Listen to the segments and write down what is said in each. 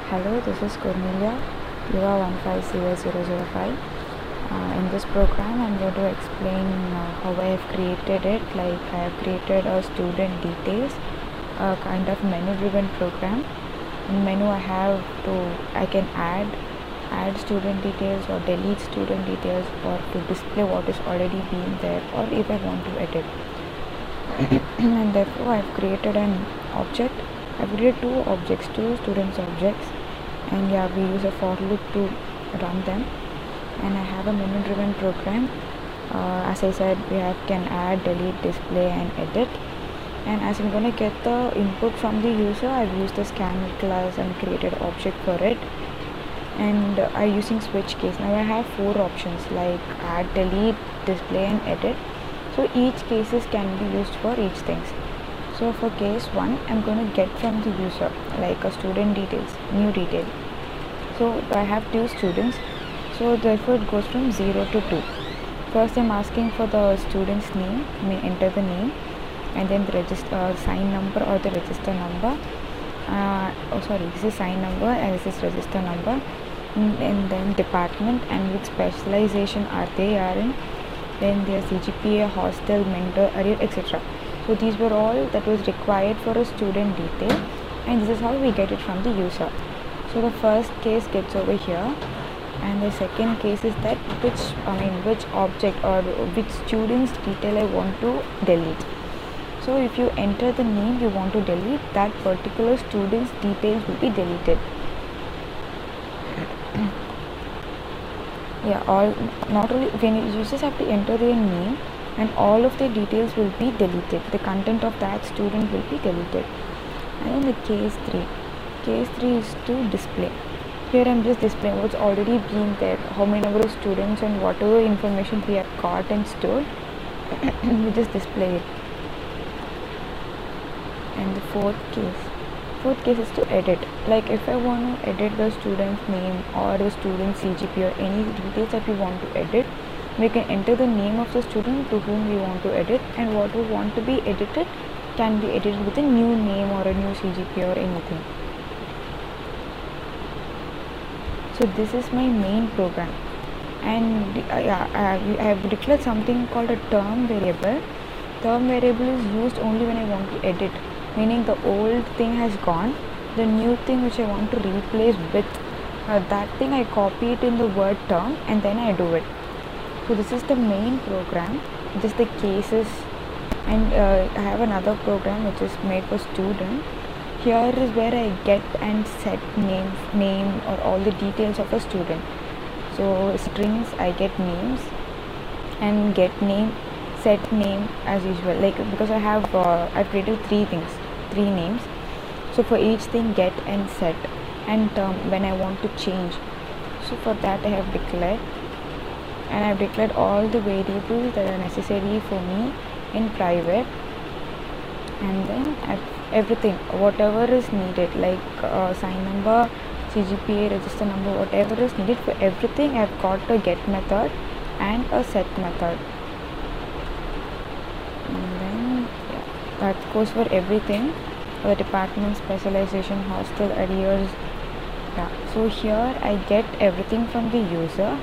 Hello, this is Cornelia, UA 15CA005. In this program, I'm going to explain how I have created it. Like I have created a student details, a kind of menu-driven program. In menu, I can add student details or delete student details, or to display what is already been there, or if I want to edit. And therefore, I have created an object. I've created two objects, two students objects, and yeah, we use a for loop to run them. And I have a menu driven program. As I said, can add, delete, display, and edit. And as I'm going to get the input from the user, I've used the scanner class and created object for it. And I'm using switch case. Now I have four options like add, delete, display, and edit. So each cases can be used for each things. So for case 1, I'm going to get from the user like a student details, new detail. So I have two students, so therefore it goes from 0 to 2. First I'm asking for the student's name, enter the name, and then the register sign number or the register number. This is sign number and this is register number, and then department and which specialization are in, then their CGPA, hostel, mentor, arrear, etc. So these were all that was required for a student detail, and this is how we get it from the user. So the first case gets over here, and the second case is that which object or which student's detail I want to delete. So if you enter the name you want to delete, that particular student's details will be deleted. Not only when you just have to enter their name, and all of the details will be deleted. The content of that student will be deleted. And in the case 3 is to display. Here I'm just displaying what's already been there, how many number of students and whatever information we have got and stored. We just display it. And the fourth case is to edit. Like if I want to edit the student's name or the student's CGP or any details that we want to edit, we can enter the name of the student to whom we want to edit, and what we want to be edited can be edited with a new name or a new CGP or anything. So this is my main program, and I have declared something called a term variable. Term variable is used only when I want to edit, meaning the old thing has gone, the new thing which I want to replace with that thing, I copy it in the word term and then I do it. So this is the main program, just the cases, and I have another program which is made for student. Here is where I get and set name or all the details of a student. So strings, I get names, and get name, set name as usual. Like because I've created three names. So for each thing, get and set, and term when I want to change. So for that I have declared, and I've declared all the variables that are necessary for me in private, and then everything whatever is needed, like sign number, CGPA, register number, whatever is needed for everything, I've got a get method and a set method. And then that goes for everything, for the department, specialization, hostel, arrears. So here I get everything from the user,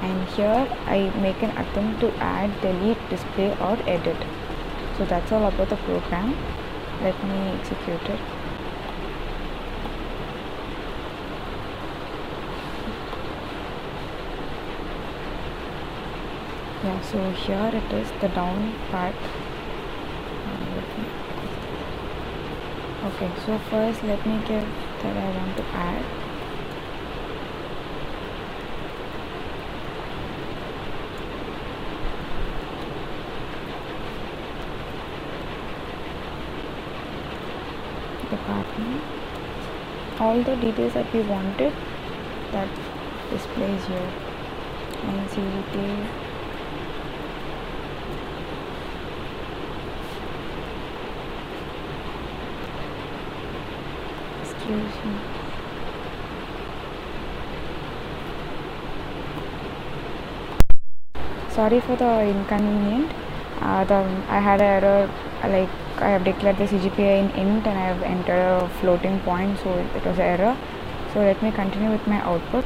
and here I make an attempt to add, delete, display or edit. So that's all about the program. Let me execute it. So here it is, the down part. Okay, so first let me give that I want to add. Department, all the details that we wanted, that displays here, and CGT, excuse me. Sorry for the inconvenient. I had an error, like I have declared the CGPA in int and I have entered a floating point, so it was an error. So let me continue with my output.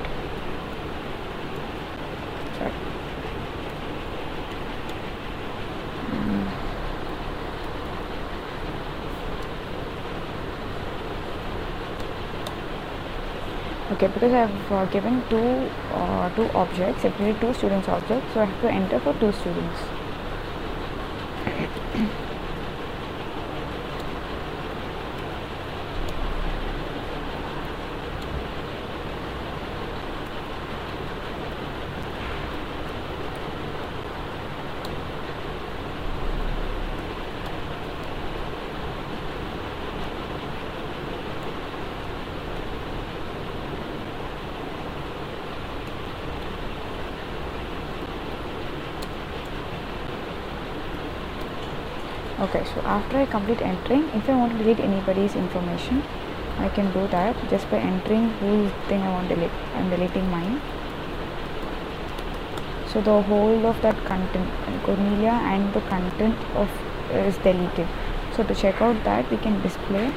Sorry. Okay, because I have given two objects, separated two students objects, so I have to enter for two students. Okay, so after I complete entering, if I want to delete anybody's information, I can do that just by entering whose thing I want to delete. I'm deleting mine. So the whole of that content, Cornelia and the content of is deleted. So to check out that, we can display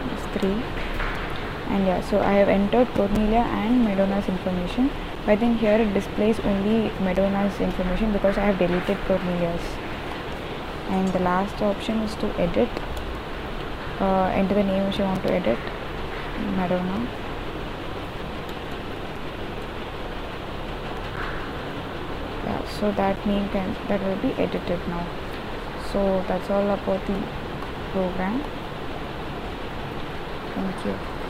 this 3, and yeah, so I have entered Cornelia and Madonna's information. I think here it displays only Madonna's information because I have deleted Cornelia's. And the last option is to edit. Enter the name which I want to edit, Madonna. Yeah, so that name that will be edited now. So that's all about the program. Thank you.